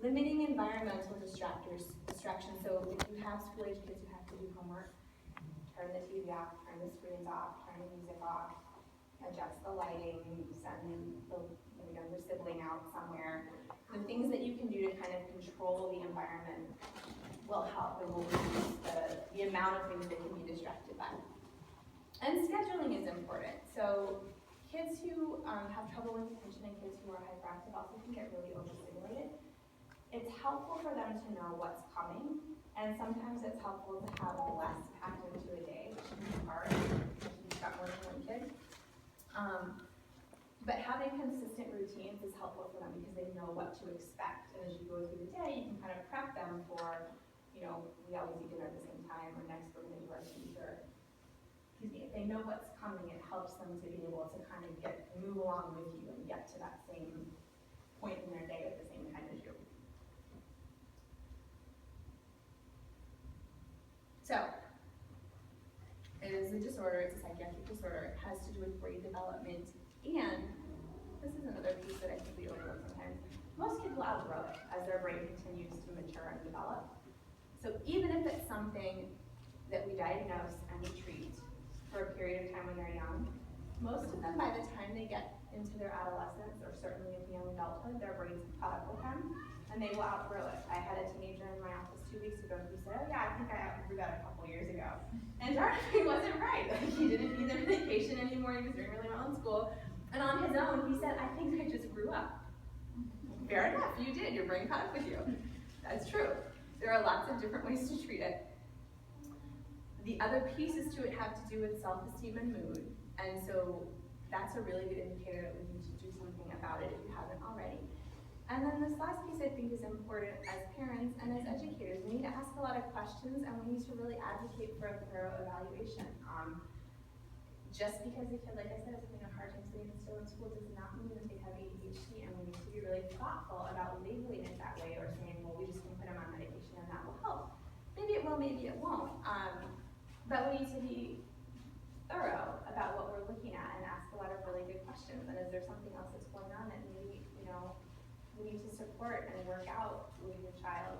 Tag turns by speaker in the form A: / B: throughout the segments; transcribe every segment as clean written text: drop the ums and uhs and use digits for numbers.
A: Limiting environmental distractions. So if you have school-age kids who have to do homework, turn the TV off, turn the screens off, turn the music off, adjust the lighting, send the younger sibling out somewhere. The things that you can do to kind of control the environment will help and will reduce the amount of things they can be distracted by. And scheduling is important. So kids who have trouble with attention and kids who are hyperactive also can get really overstimulated. It's helpful for them to know what's coming, and sometimes it's helpful to have less packed into a day, which can be hard if you've got more than one kid. But having consistent routines is helpful for them because they know what to expect. And as you go through the day, you can kind of prep them for, we always eat dinner at the same time, or next we're going to do our teacher. Excuse me, if they know what's coming, it helps them to be able to kind of move along with you and get to that same point in their day at the same time as you. So, it is a disorder, it's a psychiatric disorder, it has to do with brain development, and this is another piece that I think we overlook sometimes. Most kids will outgrow it as their brain continues to mature and develop. So even if it's something that we diagnose and we treat for a period of time when they're young, most of them by the time they get into their adolescence, or certainly into young adulthood, their brains have caught up with them, and they will outgrow it. I had a teenager in my office 2 weeks ago who said, oh yeah, I think I outgrew that a couple years ago. And darn, he wasn't right. He didn't need the medication anymore, he was doing really well in school. And on his own, he said, I think I just grew up. Fair enough, you did, your brain caught up with you. That's true. There are lots of different ways to treat it. The other pieces to it have to do with self-esteem and mood. And so that's a really good indicator that we need to do something about it if you haven't already. And then this last piece I think is important as parents and as educators. We need to ask a lot of questions, and we need to really advocate for a thorough evaluation. Just because a kid, like I said, is having a hard time sitting still in school does not mean that they have ADHD, and we need to be really thoughtful about labeling it that way, or saying, well, we just can put them on medication and that will help. Maybe it will, maybe it won't. But we need to be thorough about what we're looking at and ask a lot of really good questions. And is there something else that's going on that maybe, we need to support and work out with your child?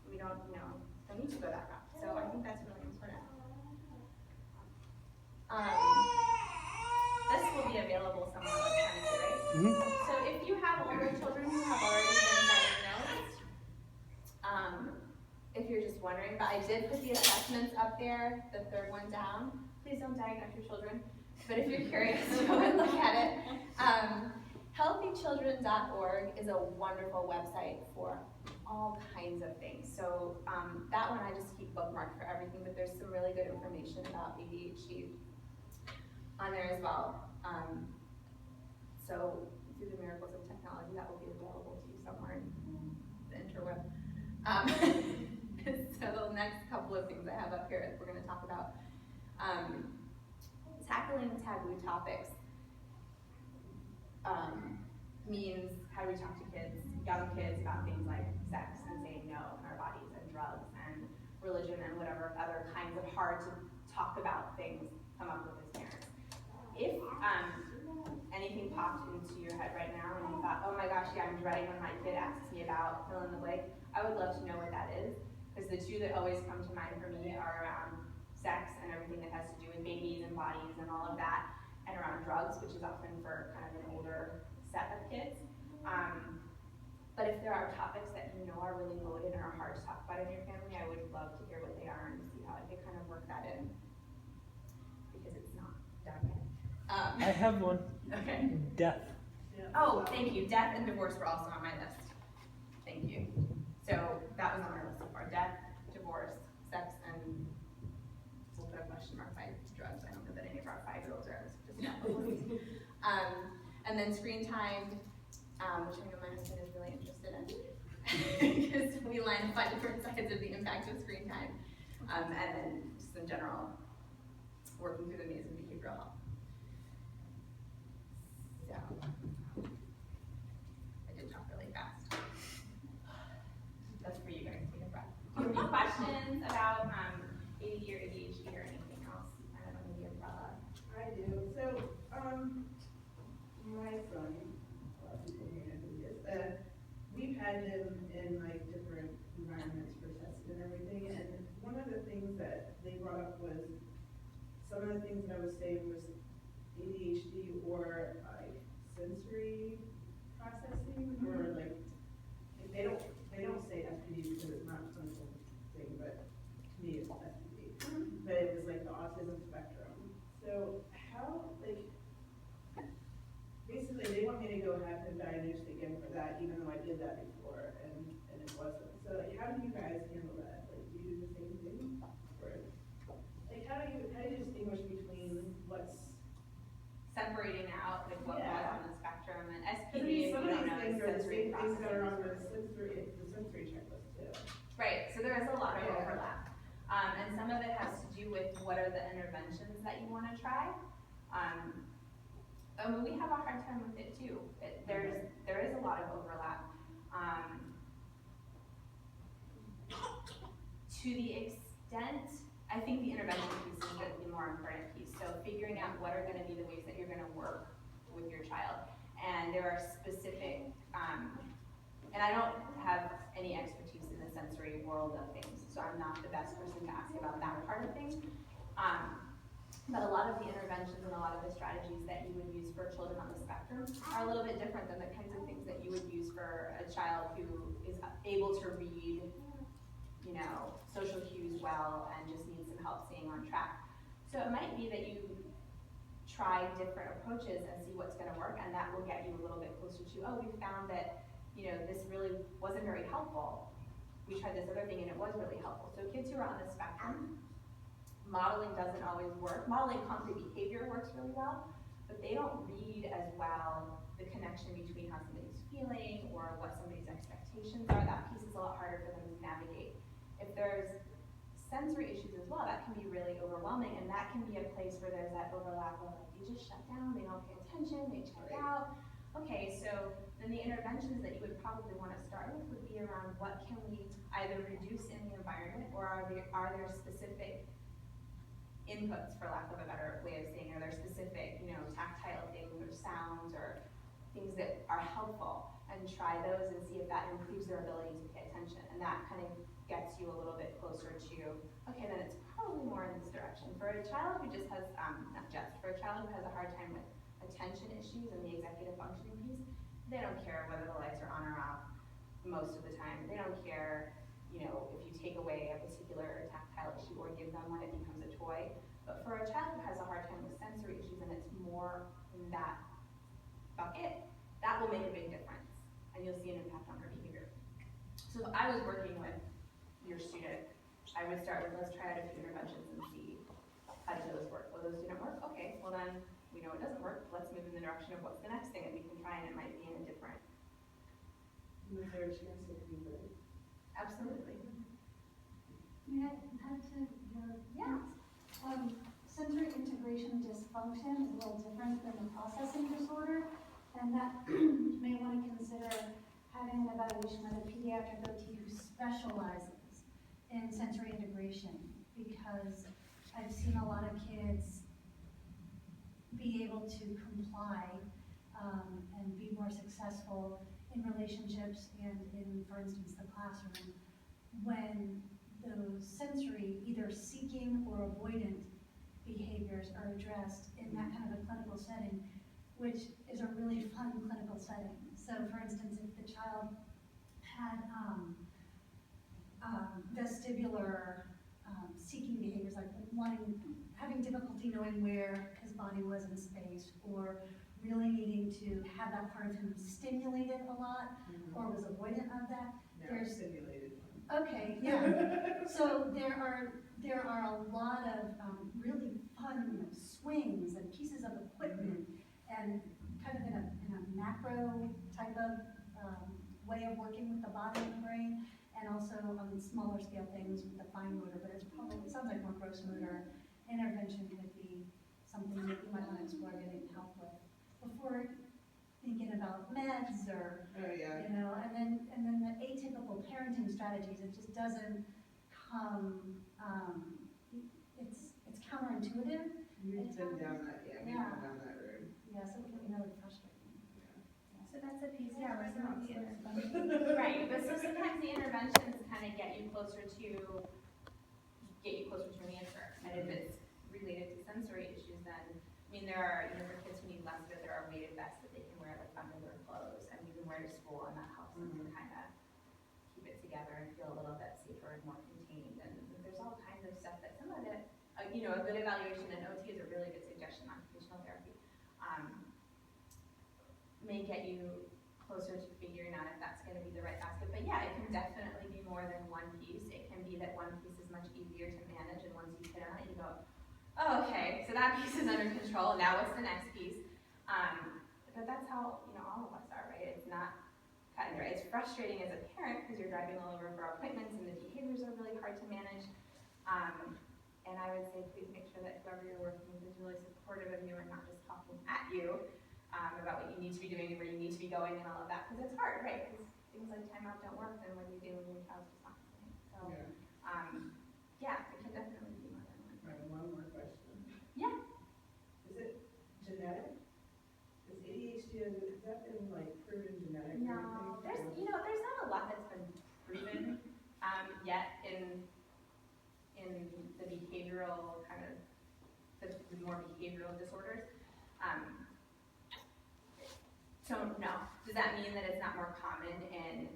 A: We don't need to go that route. So I think that's really important. This will be available somewhere electronically, right? Mm-hmm. So if you have older children who have already been diagnosed, if you're just wondering, but I did put the assessments up there, the third one down. Please don't diagnose your children, but if you're curious, go and look at it. Healthychildren.org is a wonderful website for all kinds of things. So that one I just keep bookmarked for everything, but there's some really good information about ADHD on there as well. So through the miracles of technology, that will be available to you somewhere in the interweb. So the next couple of things I have up here that we're going to talk about. Tackling taboo topics means how do we talk to kids, young kids, about things like sex and saying no in our bodies, and drugs and religion and whatever other kinds of hard to talk about things come up with as parents. If anything popped into your head right now and you thought, oh my gosh, yeah, I'm dreading when my kid asks me about fill in the blank, I would love to know what that is, because the two that always come to mind for me are around sex and everything that has to do with babies and bodies and all of that, and around drugs, which is often for kind of an older set of kids. But if there are topics that you know are really loaded and are hard to talk about in your family, I would love to hear what they are and see how I could kind of work that in, because it's not done yet.
B: I have one.
A: Okay.
B: Death.
A: Yeah. Oh, thank you. Death and divorce were also on my list. Thank you. So that was on my list so far. Death, divorce, sex, and we'll put a question mark by drugs. I don't know that any of our 5-year-olds are just and then screen time, which I know my husband is really interested in, because we line up on different sides of the impact of screen time, and then just in general, working through the maze of behavioral health. So, I did talk really fast. That's for you guys, take a breath. Do you have any questions about ADD or ADHD or anything else? I don't know, maybe umbrella.
C: I do. So, my son, a lot of people may know who he is, we've had
B: had him in like different environments for testing and everything, and one of the things that they brought up was some of the things that I was saying was ADHD or like sensory processing or like they don't say SPD because it's not a clinical thing, but to me it's SPD. But it was like the autism spectrum. So how like basically they want me to go have him diagnosed again for that, even though I did that before and it wasn't. So like how do you guys handle that? Like do you do the same thing? Or like how do you distinguish between what's
A: Separating out like what was on the spectrum and
B: I
A: SPD,
B: mean, some of these
A: know,
B: things are the
A: sensory
B: same things that are on
A: processing.
B: the sensory checklist too.
A: Right, so there is a lot of
B: Yeah.
A: overlap. And some of it has to do with what are the interventions that you wanna try. I mean, we have a hard time with it too. There is a lot of overlap. To the extent, I think the intervention piece is the more important piece. So figuring out what are gonna be the ways that you're gonna work with your child. And there are specific, and I don't have any expertise in the sensory world of things, so I'm not the best person to ask about that part of things. But a lot of the interventions and a lot of the strategies that you would use for children on the spectrum are a little bit different than the kinds of things that you would use for a child who is able to read, you know, social cues well and just needs some help staying on track. So it might be that you try different approaches and see what's gonna work, and that will get you a little bit closer to, oh, we found that, you know, this really wasn't very helpful. We tried this other thing and it was really helpful. So kids who are on the spectrum, modeling doesn't always work. Modeling concrete behavior works really well, but they don't read as well the connection between how somebody's feeling or what somebody's expectations are. That piece is a lot harder for them to navigate. If there's sensory issues as well, that can be really overwhelming, and that can be a place where there's that overlap of like, they just shut down, they don't pay attention, they check out. Okay, so then the interventions that you would probably want to start with would be around what can we either reduce in the environment, or are there specific inputs, for lack of a better way of saying, are there specific, you know, tactile things or sounds or things that are helpful, and try those and see if that improves their ability to pay attention. And that kind of gets you a little bit closer to, okay, then it's probably more in this direction. For a child who just has, for a child who has a hard time with attention issues and the executive functioning piece, they don't care whether the lights are on or off most of the time. They don't care, you know, if you take away a particular tactile issue or give them one, it becomes a toy. But for a child who has a hard time with sensory issues and it's more in that bucket, that will make a big difference, and you'll see an impact on her behavior. So if I was working with your student, I would start with, let's try out a few interventions and see how do those work. Well, those didn't work, okay, well then, we know it doesn't work, let's move in the direction of what's the next thing that we can try, and it might be in a different.
B: Was there a chance it could be good?
A: Absolutely.
C: May I add to your points? Sensory integration dysfunction is a little different than the processing disorder, and that you may want to consider having an evaluation with a pediatric OT who specializes in sensory integration, because I've seen a lot of kids be able to comply and be more successful in relationships and in, for instance, the classroom, when those sensory, either seeking or avoidant behaviors are addressed in that kind of a clinical setting, which is a really fun clinical setting. So for instance, if the child had vestibular seeking behaviors, like having difficulty knowing where his body was in space, or really needing to have that part of him stimulated a lot, or was avoidant of that.
B: No,
C: There's
B: stimulated.
C: Okay, yeah. So there are a lot of really fun, you know, swings and pieces of equipment, and kind of in a macro type of way of working with the body and the brain, and also on smaller scale things with the fine motor. But it sounds like more gross motor intervention could be something that you might want to explore getting help with before thinking about meds or, you know, and then the atypical parenting strategies, it just doesn't come, it's counterintuitive.
B: We've been down that, we've been down that road.
C: Yeah, so it can be really frustrating.
A: So that's a piece, yeah, where some of the
B: Right.
A: right, sometimes the interventions kind of get you closer to an answer. And if it's related to sensory issues, then, I mean, there are, for kids who need less, there are weighted vests that they can wear like under their clothes and you can wear to school, and that helps them to kind of keep it together and feel a little bit safer and more contained. And there's all kinds of stuff that some of it, a good evaluation, and OT is a really good suggestion, occupational therapy, may get you closer to figuring out if that's going to be the right basket. But yeah, it can definitely be more than one piece. It can be that one piece is much easier to manage, and once you hit on it, you go, oh, okay, so that piece is under control. Now what's the next piece? But that's how all of us are, right? It's not cut and dry. It's frustrating as a parent because you're driving all over for appointments, and the behaviors are really hard to manage. And I would say, please make sure that whoever you're working with is really supportive of you and not just talking at you about what you need to be doing and where you need to be going and all of that, because it's hard, right? Because things like timeout don't work, then what do you do when your child's just not listening? So, yeah, it can definitely be more than one.
B: Right, one more question.
A: Yeah.
B: Is it genetic? Is ADHD, has that been like proven genetic?
A: No, there's not a lot that's been proven yet in the behavioral kind of the more behavioral disorders. So no. Does that mean that it's not more common in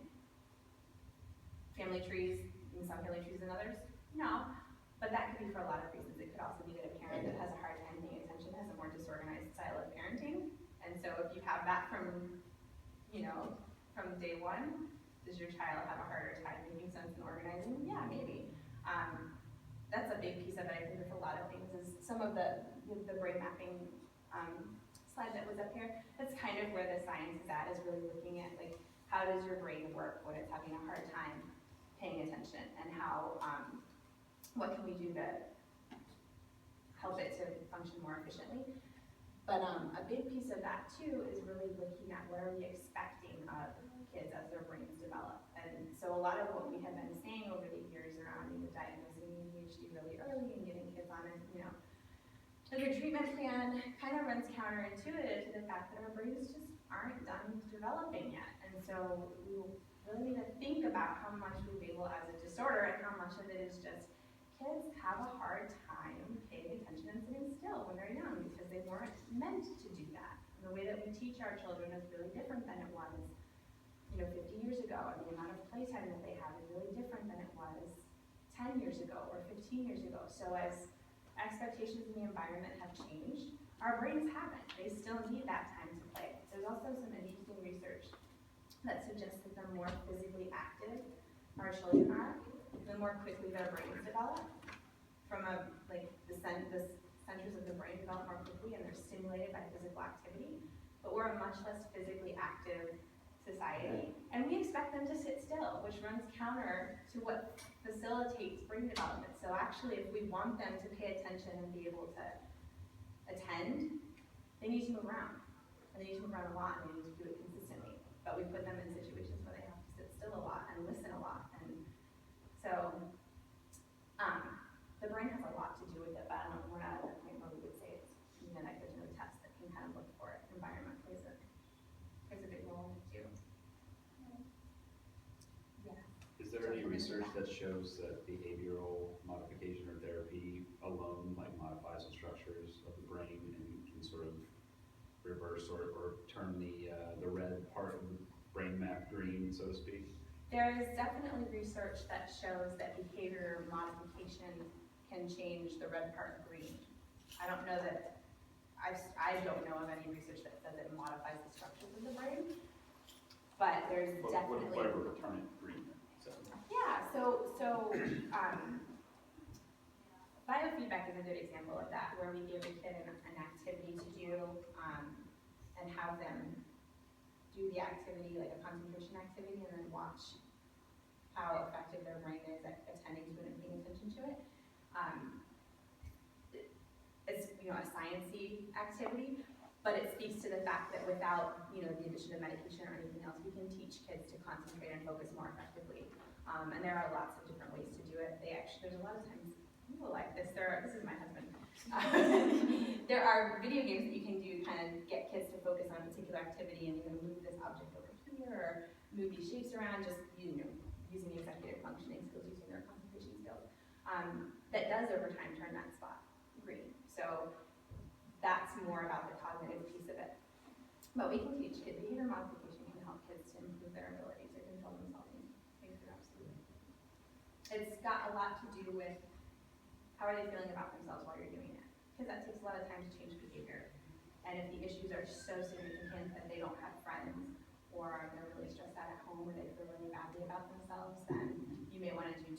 A: family trees, in some family trees than others? No. But that could be for a lot of reasons. It could also be that a parent that has a hard time paying attention has a more disorganized style of parenting. And so if you have that from day one, does your child have a harder time making sense and organizing? Yeah, maybe. That's a big piece of it. I think with a lot of things is some of the brain mapping slide that was up here. That's kind of where the science is at, is really looking at like how does your brain work when it's having a hard time paying attention, and how what can we do to help it to function more efficiently. But a big piece of that too is really looking at what are we expecting of kids as their brains develop. And so a lot of what we have been saying over the years around diagnosing ADHD really early and getting kids on a good treatment plan kind of runs counterintuitive to the fact that our brains just aren't done developing yet. And so we really need to think about how much we label as a disorder and how much of it is just kids have a hard time paying attention and sitting still when they're young because they weren't meant to do that. And the way that we teach our children is really different than it was 50 years ago, and the amount of playtime that they have is really different than it was 10 years ago or 15 years ago. So as expectations in the environment have changed, our brains haven't. They still need that time to play. There's also some interesting research that suggests that the more physically active our children are, the more quickly their brains develop. From the centers of the brain develop more quickly, and they're stimulated by physical activity. But we're a much less physically active society, and we expect them to sit still, which runs counter to what facilitates brain development. So actually, if we want them to pay attention and be able to attend, they need to move around. And they need to move around a lot, and they need to do it consistently. But we put them in situations where they have to sit still a lot and listen a lot. And so the brain has a lot to do with it, but we're not at that point where we would say it's genetic. There's no test that can kind of look for it. Environment plays a big role in it too. Yeah.
D: Is there any research that shows that behavioral modification or therapy alone modifies the structures of the brain and can sort of reverse or turn the red part of the brain map green, so to speak?
A: There is definitely research that shows that behavior modification can change the red part green. I don't know that, I don't know of any research that says it modifies the structures of the brain, but there's definitely.
D: Whatever would turn it green. So.
A: Yeah, so biofeedback is a good example of that, where we give a kid an activity to do and have them do the activity, like a concentration activity, and then watch how effective their brain is at attending to it and paying attention to it. It's a sciencey activity, but it speaks to the fact that without the addition of medication or anything else, we can teach kids to concentrate and focus more effectively. And there are lots of different ways to do it. There's a lot of times people like this. This is my husband. There are video games that you can do, kind of get kids to focus on a particular activity, and move this object over here, or move these shapes around. Just use executive functioning skills using their concentration skills. That does over time turn that spot green. So that's more about the cognitive piece of it. But we can teach kids behavior modification can help kids to improve their ability to control themselves and think through absolutely. It's got a lot to do with how are they feeling about themselves while you're doing it. Because that takes a lot of time to change behavior. And if the issues are so significant that they don't have friends, or they're really stressed out at home, or they feel really badly about themselves, then you may want to do